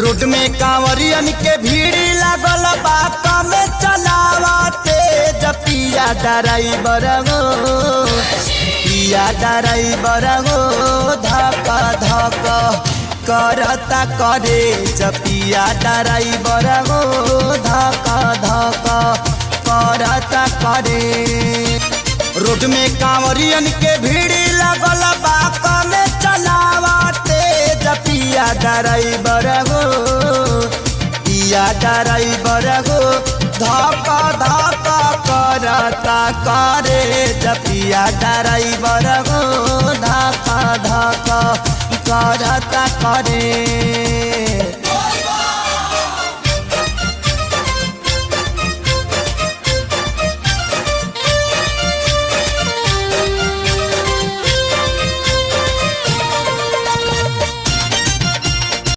Road में कांवरियन के भीड़ लागल बात में चलावते पिया ड्राइवर गो पिया ड्राइवर गो धक धक करता करे पिया ड्राइवर गो धक धक करता करे। रोड में कांवरियन के भीड़ लागल बात में चलावते पिया ड्राइवर गो पिया ड्राइवर गो धक धक करता करे पिया ड्राइवर गो धक धक करता करे।